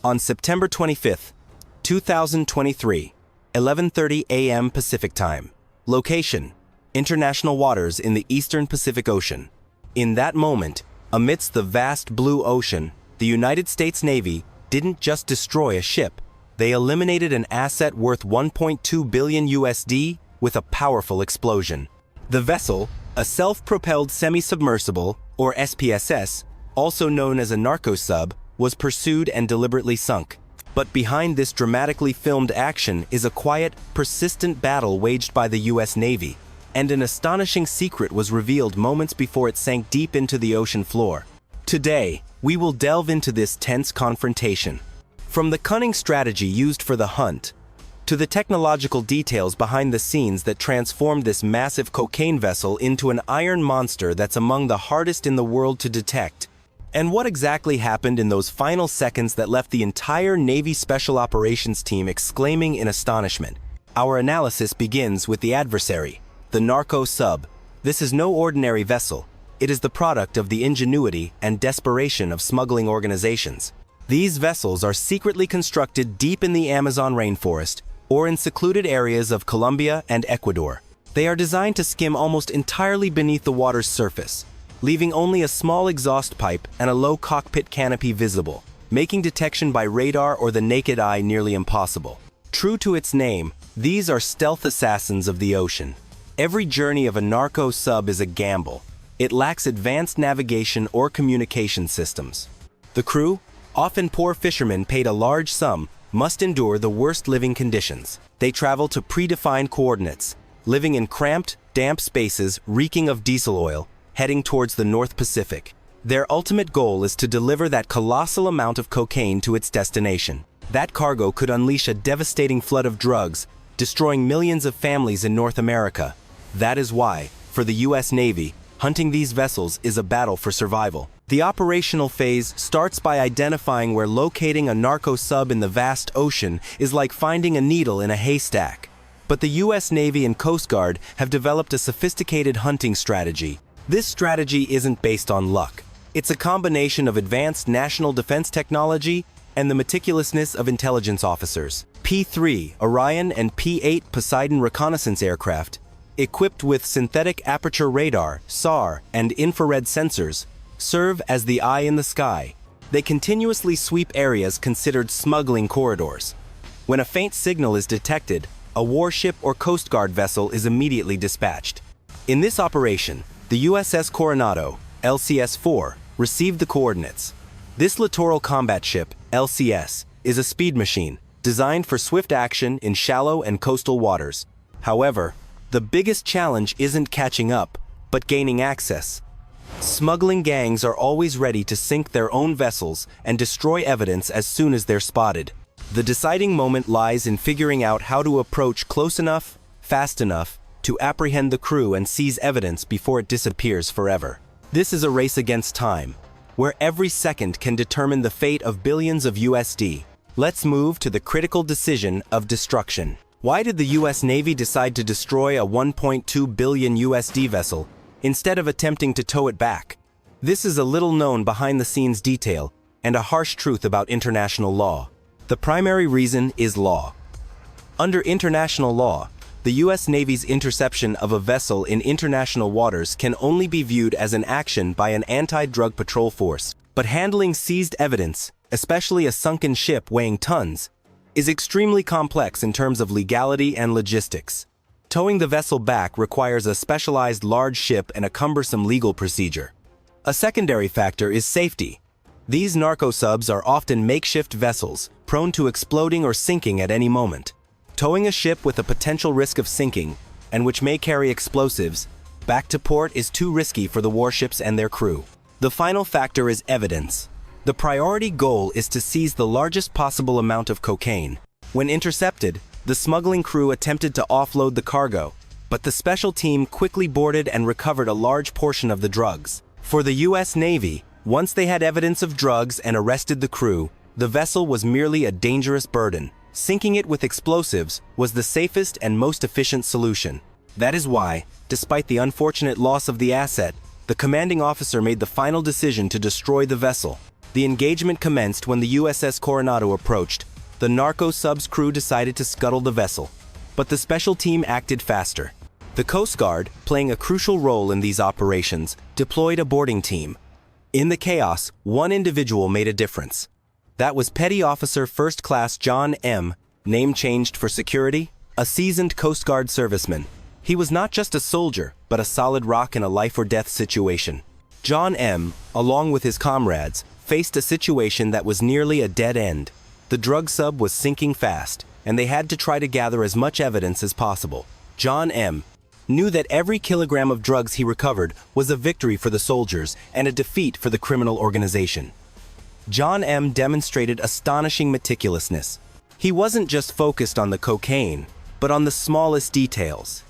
On September 25, 2023, 11:30 a.m. Pacific Time. Location: international waters in the eastern Pacific Ocean. In that moment, amidst the vast blue ocean, the United States Navy didn't just destroy a ship. They eliminated an asset worth $1.2 billion USD with a powerful explosion. The vessel, a self-propelled semi-submersible, or SPSS, also known as a Narco Sub, was pursued and deliberately sunk. But behind this dramatically filmed action is a quiet, persistent battle waged by the US Navy, and an astonishing secret was revealed moments before it sank deep into the ocean floor. Today, we will delve into this tense confrontation. From the cunning strategy used for the hunt, to the technological details behind the scenes that transformed this massive cocaine vessel into an iron monster that's among the hardest in the world to detect. And what exactly happened in those final seconds that left the entire Navy Special Operations team exclaiming in astonishment? Our analysis begins with the adversary, the Narco Sub. This is no ordinary vessel. It is the product of the ingenuity and desperation of smuggling organizations. These vessels are secretly constructed deep in the Amazon rainforest or in secluded areas of Colombia and Ecuador. They are designed to skim almost entirely beneath the water's surface, leaving only a small exhaust pipe and a low cockpit canopy visible, making detection by radar or the naked eye nearly impossible. True to its name, these are stealth assassins of the ocean. Every journey of a Narco Sub is a gamble. It lacks advanced navigation or communication systems. The crew, often poor fishermen paid a large sum, must endure the worst living conditions. They travel to predefined coordinates, living in cramped, damp spaces reeking of diesel oil, heading towards the North Pacific. Their ultimate goal is to deliver that colossal amount of cocaine to its destination. That cargo could unleash a devastating flood of drugs, destroying millions of families in North America. That is why, for the US Navy, hunting these vessels is a battle for survival. The operational phase starts by identifying where locating a Narco Sub in the vast ocean is like finding a needle in a haystack. But the US Navy and Coast Guard have developed a sophisticated hunting strategy. This strategy isn't based on luck. It's a combination of advanced national defense technology and the meticulousness of intelligence officers. P-3 Orion and P-8 Poseidon reconnaissance aircraft, equipped with synthetic aperture radar, SAR, and infrared sensors, serve as the eye in the sky. They continuously sweep areas considered smuggling corridors. When a faint signal is detected, a warship or Coast Guard vessel is immediately dispatched. In this operation, the USS Coronado, LCS-4, received the coordinates. This littoral combat ship, LCS, is a speed machine, designed for swift action in shallow and coastal waters. However, the biggest challenge isn't catching up, but gaining access. Smuggling gangs are always ready to sink their own vessels and destroy evidence as soon as they're spotted. The deciding moment lies in figuring out how to approach close enough, fast enough, to apprehend the crew and seize evidence before it disappears forever. This is a race against time, where every second can determine the fate of billions of USD. Let's move to the critical decision of destruction. Why did the US Navy decide to destroy a $1.2 billion USD vessel instead of attempting to tow it back? This is a little-known behind-the-scenes detail and a harsh truth about international law. The primary reason is law. Under international law, the US Navy's interception of a vessel in international waters can only be viewed as an action by an anti-drug patrol force. But handling seized evidence, especially a sunken ship weighing tons, is extremely complex in terms of legality and logistics. Towing the vessel back requires a specialized large ship and a cumbersome legal procedure. A secondary factor is safety. These Narco Subs are often makeshift vessels, prone to exploding or sinking at any moment. Towing a ship with a potential risk of sinking, and which may carry explosives, back to port is too risky for the warships and their crew. The final factor is evidence. The priority goal is to seize the largest possible amount of cocaine. When intercepted, the smuggling crew attempted to offload the cargo, but the special team quickly boarded and recovered a large portion of the drugs. For the US Navy, once they had evidence of drugs and arrested the crew, the vessel was merely a dangerous burden. Sinking it with explosives was the safest and most efficient solution. That is why, despite the unfortunate loss of the asset, the commanding officer made the final decision to destroy the vessel. The engagement commenced when the USS Coronado approached. The Narco Sub's crew decided to scuttle the vessel, but the special team acted faster. The Coast Guard, playing a crucial role in these operations, deployed a boarding team. In the chaos, one individual made a difference. That was Petty Officer First Class John M., name changed for security, a seasoned Coast Guard serviceman. He was not just a soldier, but a solid rock in a life-or-death situation. John M., along with his comrades, faced a situation that was nearly a dead end. The drug sub was sinking fast, and they had to try to gather as much evidence as possible. John M. knew that every kilogram of drugs he recovered was a victory for the soldiers and a defeat for the criminal organization. John M. demonstrated astonishing meticulousness. He wasn't just focused on the cocaine, but on the smallest details.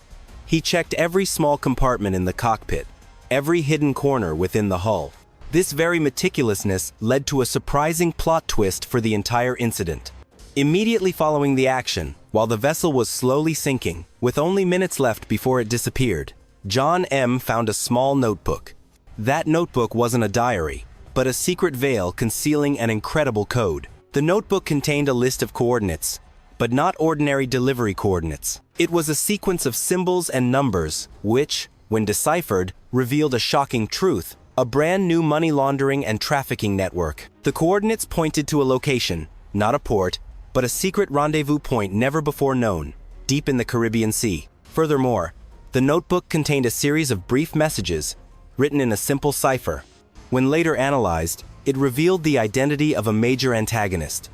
He checked every small compartment in the cockpit, every hidden corner within the hull. This very meticulousness led to a surprising plot twist for the entire incident. Immediately following the action, while the vessel was slowly sinking, with only minutes left before it disappeared, John M. found a small notebook. That notebook wasn't a diary, but a secret veil concealing an incredible code. The notebook contained a list of coordinates, but not ordinary delivery coordinates. It was a sequence of symbols and numbers, which, when deciphered, revealed a shocking truth: a brand new money laundering and trafficking network. The coordinates pointed to a location, not a port, but a secret rendezvous point never before known, deep in the Caribbean Sea. Furthermore, the notebook contained a series of brief messages, written in a simple cipher. When later analyzed, it revealed the identity of a major antagonist,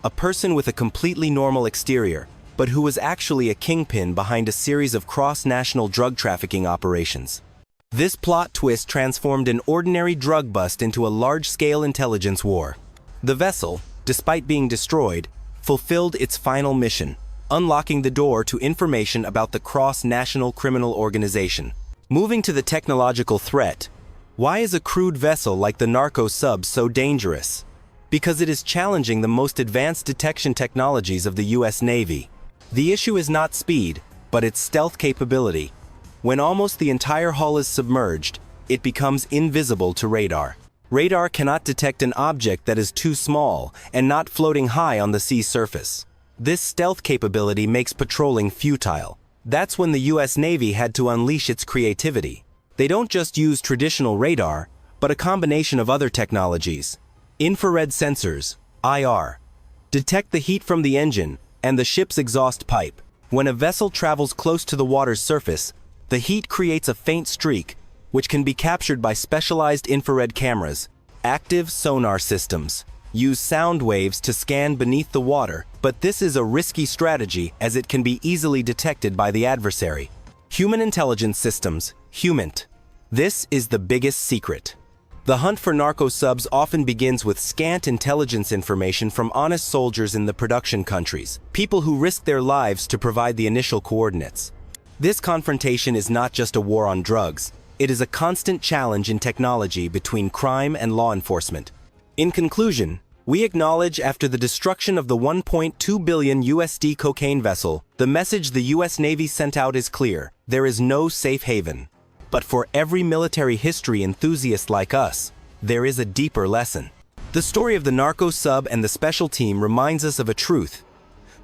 a person with a completely normal exterior, but who was actually a kingpin behind a series of cross-national drug trafficking operations. This plot twist transformed an ordinary drug bust into a large-scale intelligence war. The vessel, despite being destroyed, fulfilled its final mission, unlocking the door to information about the cross-national criminal organization. Moving to the technological threat, why is a crude vessel like the Narco Sub so dangerous? Because it is challenging the most advanced detection technologies of the U.S. Navy. The issue is not speed, but its stealth capability. When almost the entire hull is submerged, it becomes invisible to radar. Radar cannot detect an object that is too small and not floating high on the sea surface. This stealth capability makes patrolling futile. That's when the U.S. Navy had to unleash its creativity. They don't just use traditional radar, but a combination of other technologies. Infrared sensors, IR, detect the heat from the engine and the ship's exhaust pipe. When a vessel travels close to the water's surface, the heat creates a faint streak, which can be captured by specialized infrared cameras. Active sonar systems use sound waves to scan beneath the water, but this is a risky strategy as it can be easily detected by the adversary. Human intelligence systems, HUMINT. This is the biggest secret. The hunt for narco subs often begins with scant intelligence information from honest soldiers in the production countries, people who risk their lives to provide the initial coordinates. This confrontation is not just a war on drugs, it is a constant challenge in technology between crime and law enforcement. In conclusion, we acknowledge after the destruction of the 1.2 billion USD cocaine vessel, the message the US Navy sent out is clear: there is no safe haven. But for every military history enthusiast like us, there is a deeper lesson. The story of the Narco Sub and the special team reminds us of a truth.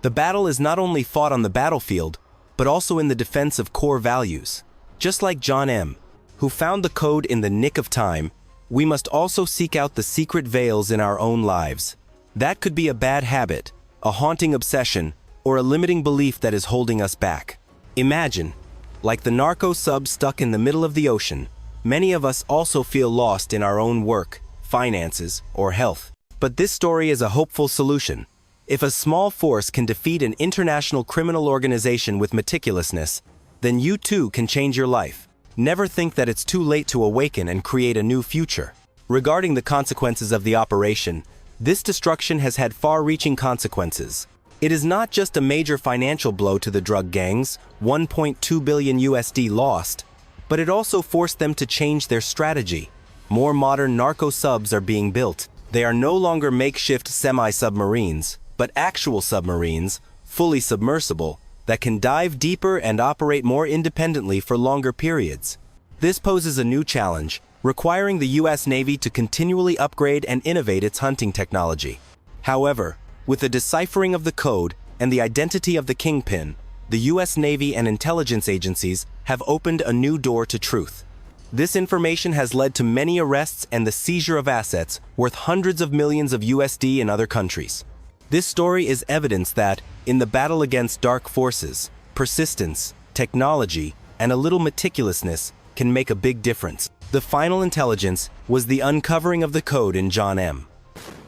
The battle is not only fought on the battlefield, but also in the defense of core values. Just like John M., who found the code in the nick of time, we must also seek out the secret veils in our own lives. That could be a bad habit, a haunting obsession, or a limiting belief that is holding us back. Imagine, like the Narco Sub stuck in the middle of the ocean, many of us also feel lost in our own work, finances, or health. But this story is a hopeful solution. If a small force can defeat an international criminal organization with meticulousness, then you too can change your life. Never think that it's too late to awaken and create a new future. Regarding the consequences of the operation, this destruction has had far-reaching consequences. It is not just a major financial blow to the drug gangs, 1.2 billion USD lost, but it also forced them to change their strategy. More modern narco subs are being built. They are no longer makeshift semi-submarines, but actual submarines, fully submersible, that can dive deeper and operate more independently for longer periods. This poses a new challenge: requiring the U.S. Navy to continually upgrade and innovate its hunting technology. However, with the deciphering of the code and the identity of the kingpin, the U.S. Navy and intelligence agencies have opened a new door to truth. This information has led to many arrests and the seizure of assets worth hundreds of millions of USD in other countries. This story is evidence that, in the battle against dark forces, persistence, technology, and a little meticulousness can make a big difference. The final intelligence was the uncovering of the code in John M.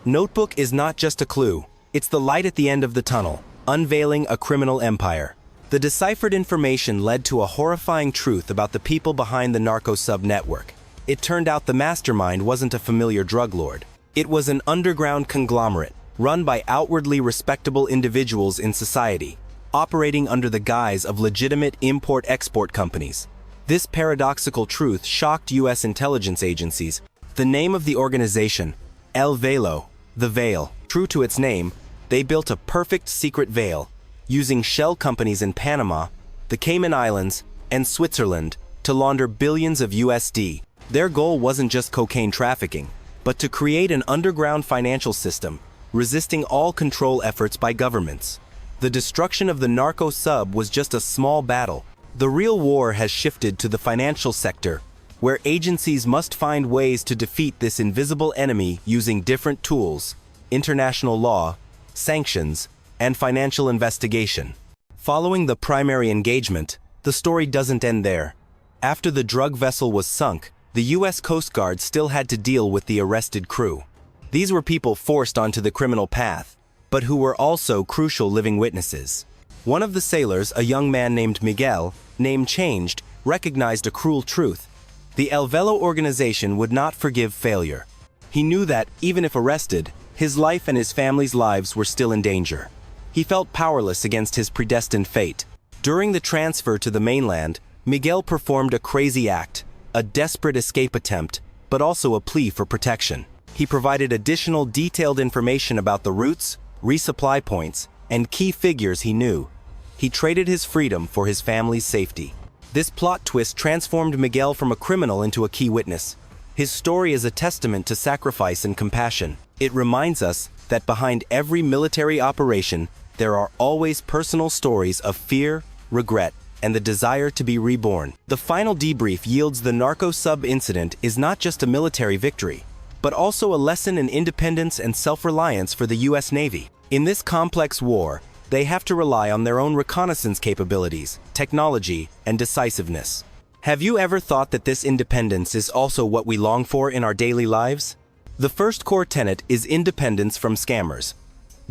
Notebook is not just a clue, it's the light at the end of the tunnel, unveiling a criminal empire. The deciphered information led to a horrifying truth about the people behind the Narco Sub network. It turned out the mastermind wasn't a familiar drug lord. It was an underground conglomerate, run by outwardly respectable individuals in society, operating under the guise of legitimate import-export companies. This paradoxical truth shocked U.S. intelligence agencies. The name of the organization, Velo, the Veil. True to its name, they built a perfect secret veil, using shell companies in Panama, the Cayman Islands, and Switzerland to launder billions of USD. Their goal wasn't just cocaine trafficking, but to create an underground financial system, resisting all control efforts by governments. The destruction of the Narco Sub was just a small battle. The real war has shifted to the financial sector, where agencies must find ways to defeat this invisible enemy using different tools: international law, sanctions, and financial investigation. Following the primary engagement, the story doesn't end there. After the drug vessel was sunk, the U.S. Coast Guard still had to deal with the arrested crew. These were people forced onto the criminal path, but who were also crucial living witnesses. One of the sailors, a young man named Miguel, name changed, recognized a cruel truth. The El Velo organization would not forgive failure. He knew that, even if arrested, his life and his family's lives were still in danger. He felt powerless against his predestined fate. During the transfer to the mainland, Miguel performed a crazy act, a desperate escape attempt, but also a plea for protection. He provided additional detailed information about the routes, resupply points, and key figures he knew. He traded his freedom for his family's safety. This plot twist transformed Miguel from a criminal into a key witness. His story is a testament to sacrifice and compassion. It reminds us that behind every military operation, there are always personal stories of fear, regret, and the desire to be reborn. The final debrief yields the Narco Sub incident is not just a military victory, but also a lesson in independence and self-reliance for the U.S. Navy. In this complex war, they have to rely on their own reconnaissance capabilities, technology, and decisiveness. Have you ever thought that this independence is also what we long for in our daily lives? The first core tenet is independence from scammers.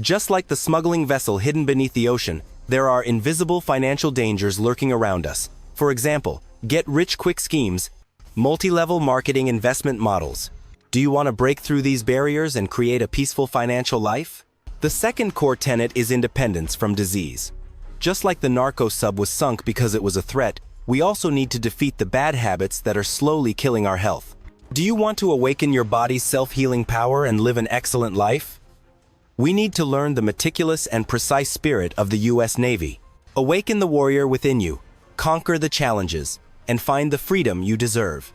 Just like the smuggling vessel hidden beneath the ocean, there are invisible financial dangers lurking around us. For example, get-rich-quick schemes, multi-level marketing investment models. Do you want to break through these barriers and create a peaceful financial life? The second core tenet is independence from disease. Just like the Narco Sub was sunk because it was a threat, we also need to defeat the bad habits that are slowly killing our health. Do you want to awaken your body's self-healing power and live an excellent life? We need to learn the meticulous and precise spirit of the U.S. Navy. Awaken the warrior within you, conquer the challenges, and find the freedom you deserve.